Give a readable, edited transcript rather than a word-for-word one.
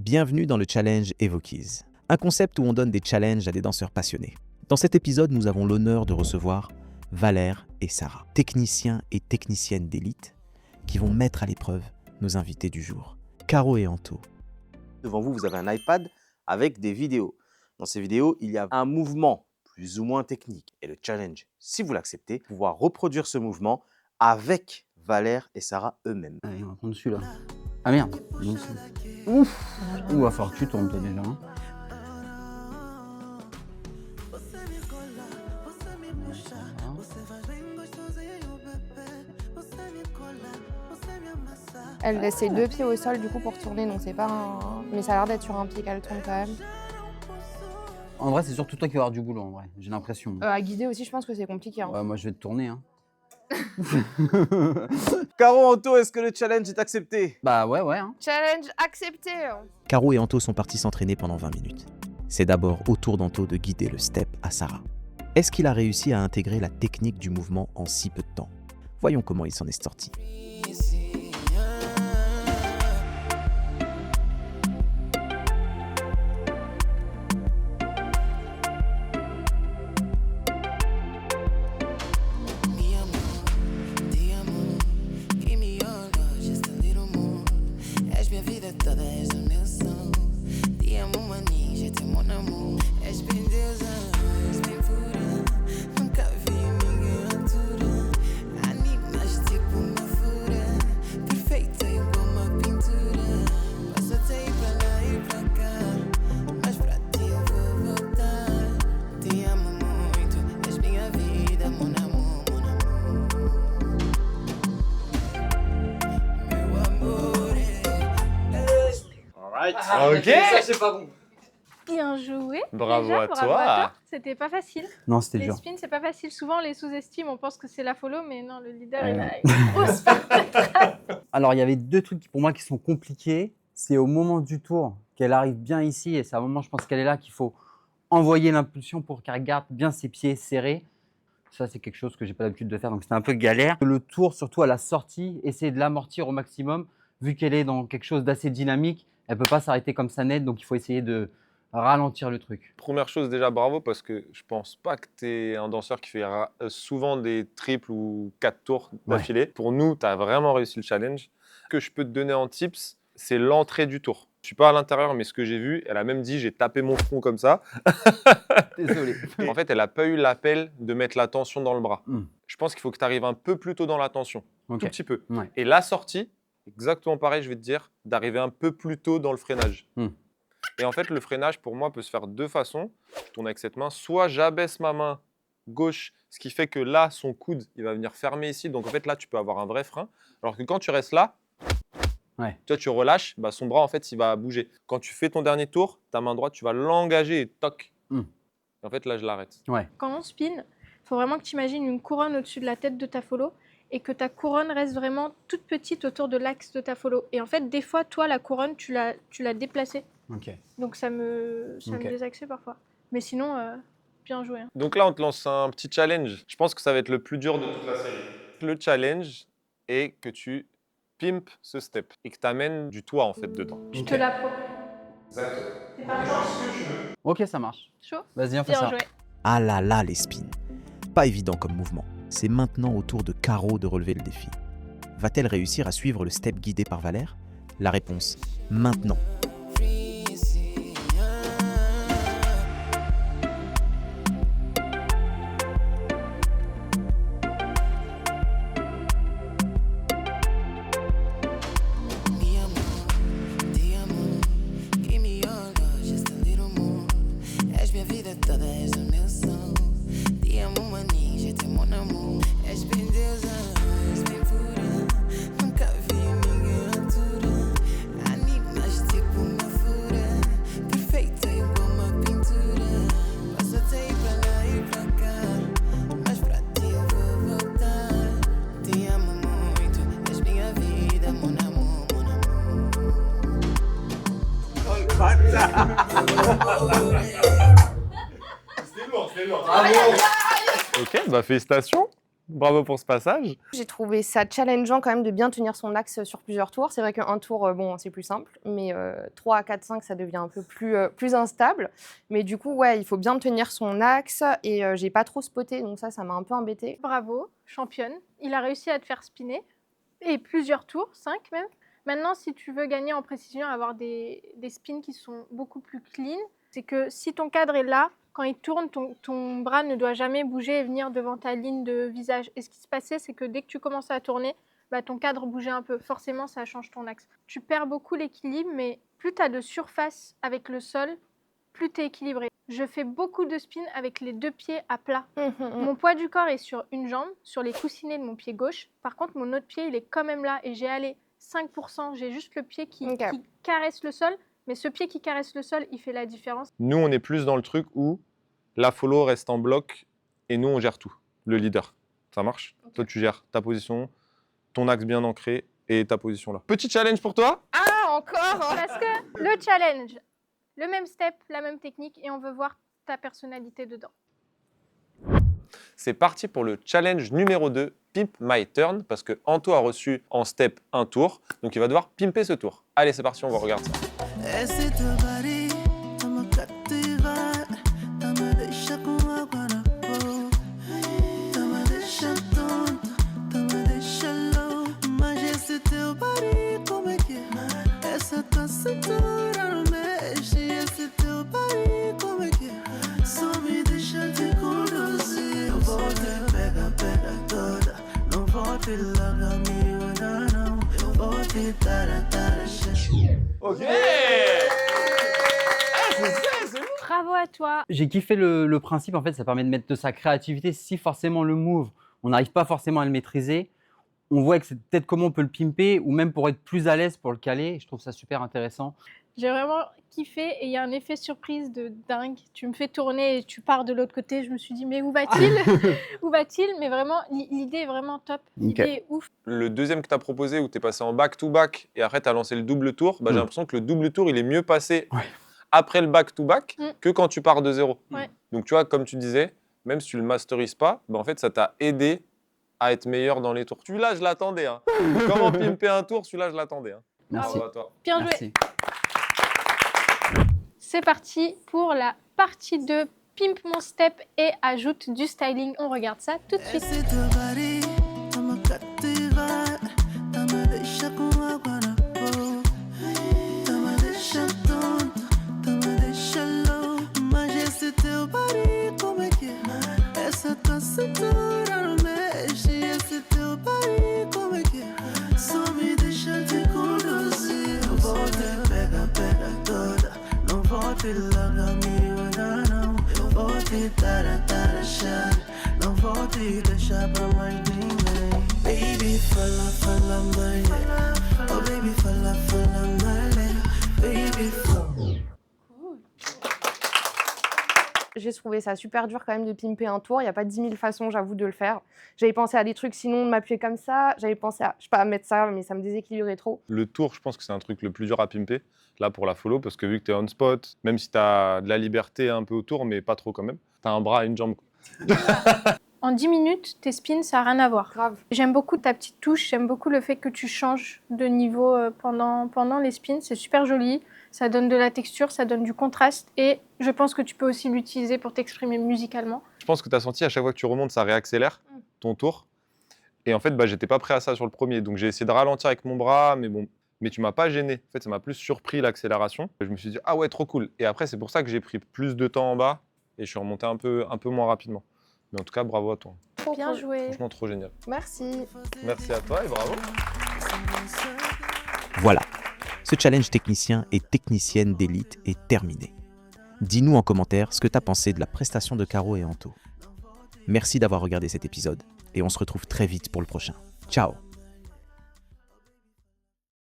Bienvenue dans le challenge Evokeys, un concept où on donne des challenges à des danseurs passionnés. Dans cet épisode, nous avons l'honneur de recevoir Valère et Sarah, techniciens et techniciennes d'élite, qui vont mettre à l'épreuve nos invités du jour, Caro et Anto. Devant vous, vous avez un iPad avec des vidéos. Dans ces vidéos, il y a un mouvement plus ou moins technique. Et le challenge, si vous l'acceptez, pouvoir reproduire ce mouvement avec Valère et Sarah eux-mêmes. Allez, on va prendre celui-là. Ah merde. Ouf. Ouh, va falloir que tu tombes toi déjà. Hein. Elle laisse ses deux pieds au sol du coup pour tourner, donc c'est pas un... Mais ça a l'air d'être sur un pied qu'elle tourne quand même. En vrai, c'est surtout toi qui vas avoir du boulot, en vrai. J'ai l'impression. À guider aussi, je pense que c'est compliqué. Hein. Ouais, moi, je vais te tourner. Hein. Caro, Anto, est-ce que le challenge est accepté? Bah ouais. Hein. Challenge accepté. Caro et Anto sont partis s'entraîner pendant 20 minutes. C'est d'abord au tour d'Anto de guider le step à Sarah. Est-ce qu'il a réussi à intégrer la technique du mouvement en si peu de temps? Voyons comment il s'en est sorti. Ok. Ça, c'est pas bon. Bien joué. Bravo Déjà, à bravo toi. C'était pas facile. Non, c'était Les dur. spins, c'est pas facile. Souvent, on les sous-estime. On pense que c'est la follow, mais non, le leader, Ouais. il a une grosse Alors, il y avait deux trucs pour moi qui sont compliqués. C'est au moment du tour qu'elle arrive bien ici. Et c'est à un moment, je pense qu'elle est là, qu'il faut envoyer l'impulsion pour qu'elle garde bien ses pieds serrés. Ça, c'est quelque chose que j'ai pas l'habitude de faire. Donc, c'était un peu galère. Le tour, surtout à la sortie, essayer de l'amortir au maximum. Vu qu'elle est dans quelque chose d'assez dynamique, elle peut pas s'arrêter comme ça net. Donc, il faut essayer de ralentir le truc. Première chose, déjà bravo parce que je pense pas que tu es un danseur qui fait souvent des triples ou 4 tours d'affilée. Pour nous, tu as vraiment réussi le challenge. Ce que je peux te donner en tips, c'est l'entrée du tour. Je suis pas à l'intérieur, mais ce que j'ai vu, elle a même dit j'ai tapé mon front comme ça. Désolé. En fait, elle a pas eu l'appel de mettre la tension dans le bras. Mm. Je pense qu'il faut que tu arrives un peu plus tôt dans la tension, Ok. tout petit peu. Ouais. Et la sortie, exactement pareil, je vais te dire, d'arriver un peu plus tôt dans le freinage. Mm. Et en fait, le freinage, pour moi, peut se faire de deux façons. Je tourne avec cette main. Soit j'abaisse ma main gauche, ce qui fait que là, son coude, il va venir fermer ici. Donc, en fait, là, tu peux avoir un vrai frein. Alors que quand tu restes là, tu vois, tu relâches, bah, son bras, en fait, il va bouger. Quand tu fais ton dernier tour, ta main droite, tu vas l'engager et toc. Mm. Et en fait, là, je l'arrête. Ouais. Quand on spin, il faut vraiment que tu imagines une couronne au-dessus de la tête de ta follow et que ta couronne reste vraiment toute petite autour de l'axe de ta follow. Et en fait, des fois, toi, la couronne, tu l'as déplacée. Ok. Donc, ça me désaxait parfois. Mais sinon, bien joué. Hein. Donc là, on te lance un petit challenge. Je pense que ça va être le plus dur de toute la série. Le challenge est que tu pimpes ce step et que tu amènes du toi, en fait, dedans. Je te la promets. Exactement. C'est parti. Ok, ça marche. Chaud. Vas-y, on fait Bien ça. joué. Ah là là, les spins. Pas évident comme mouvement. C'est maintenant au tour de Caro de relever le défi. Va-t-elle réussir à suivre le step guidé par Valère? La réponse, maintenant. Ok, bah félicitations. Bravo pour ce passage. J'ai trouvé ça challengeant quand même de bien tenir son axe sur plusieurs tours. C'est vrai qu'un tour, bon, c'est plus simple, mais 3, 4, 5, ça devient un peu plus instable. Mais du coup, ouais, il faut bien tenir son axe et j'ai pas trop spoté, donc ça m'a un peu embêtée. Bravo, championne. Il a réussi à te faire spinner. Et plusieurs tours, 5 même. Maintenant, si tu veux gagner en précision, avoir des spins qui sont beaucoup plus clean, c'est que si ton cadre est là, quand il tourne, ton bras ne doit jamais bouger et venir devant ta ligne de visage. Et ce qui se passait, c'est que dès que tu commençais à tourner, ton cadre bougeait un peu. Forcément, ça change ton axe. Tu perds beaucoup l'équilibre, mais plus tu as de surface avec le sol, plus tu es équilibré. Je fais beaucoup de spins avec les 2 pieds à plat. Mon poids du corps est sur une jambe, sur les coussinets de mon pied gauche. Par contre, mon autre pied, il est quand même là et j'ai allé 5%. J'ai juste le pied qui caresse le sol. Mais ce pied qui caresse le sol, il fait la différence. Nous, on est plus dans le truc où la follow reste en bloc et nous, on gère tout, le leader. Ça marche? Toi, tu gères ta position, ton axe bien ancré et ta position là. Petit challenge pour toi? Ah, encore? Parce que le challenge, le même step, la même technique et on veut voir ta personnalité dedans. C'est parti pour le challenge numéro 2, Pimp My Turn, parce que Anto a reçu en step un tour, donc il va devoir pimper ce tour. Allez, c'est parti, on va regarder ça. Ok. Bravo à toi. J'ai kiffé le principe, en fait, ça permet de mettre de sa créativité. Si forcément le move, on n'arrive pas forcément à le maîtriser, on voit que c'est peut-être comment on peut le pimper ou même pour être plus à l'aise pour le caler. Je trouve ça super intéressant. J'ai vraiment kiffé et il y a un effet surprise de dingue. Tu me fais tourner et tu pars de l'autre côté. Je me suis dit, mais où va-t-il? Où va-t-il? Mais vraiment, l'idée est vraiment top. L'idée est ouf. Le deuxième que tu as proposé où tu es passé en back-to-back et après tu as lancé le double tour, j'ai l'impression que le double tour, il est mieux passé après le back-to-back que quand tu pars de zéro. Ouais. Donc tu vois, comme tu disais, même si tu ne le masterises pas, en fait, ça t'a aidé à être meilleur dans les tours. Celui-là, je l'attendais. Hein. Comment pimper un tour, celui-là, je l'attendais. Hein. Merci. Bravo à toi. Bien joué. Merci. C'est parti pour la partie 2. Pimp mon step et ajoute du styling. On regarde ça tout de suite. J'ai trouvé ça super dur quand même de pimper un tour. Il n'y a pas 10 000 façons, j'avoue, de le faire. J'avais pensé à des trucs, sinon de m'appuyer comme ça. J'avais pensé à, je sais pas, à mettre ça, mais ça me déséquilibrait trop. Le tour, je pense que c'est un truc le plus dur à pimper, là, pour la follow, parce que vu que tu es on spot, même si tu as de la liberté un peu autour, mais pas trop quand même, tu as un bras et une jambe. En 10 minutes, tes spins, ça n'a rien à voir. Grave. J'aime beaucoup ta petite touche, j'aime beaucoup le fait que tu changes de niveau pendant les spins. C'est super joli, ça donne de la texture, ça donne du contraste et je pense que tu peux aussi l'utiliser pour t'exprimer musicalement. Je pense que tu as senti à chaque fois que tu remontes, ça réaccélère ton tour. Et en fait, j'étais pas prêt à ça sur le premier. Donc j'ai essayé de ralentir avec mon bras, mais bon. Mais tu m'as pas gêné. En fait, ça m'a plus surpris l'accélération. Je me suis dit, ah ouais, trop cool. Et après, c'est pour ça que j'ai pris plus de temps en bas et je suis remonté un peu moins rapidement. Mais en tout cas, bravo à toi. Trop Bien cool. joué. Franchement, trop génial. Merci. Merci à toi et bravo. Voilà, ce challenge technicien et technicienne d'élite est terminé. Dis-nous en commentaire ce que tu as pensé de la prestation de Caro et Anto. Merci d'avoir regardé cet épisode et on se retrouve très vite pour le prochain. Ciao!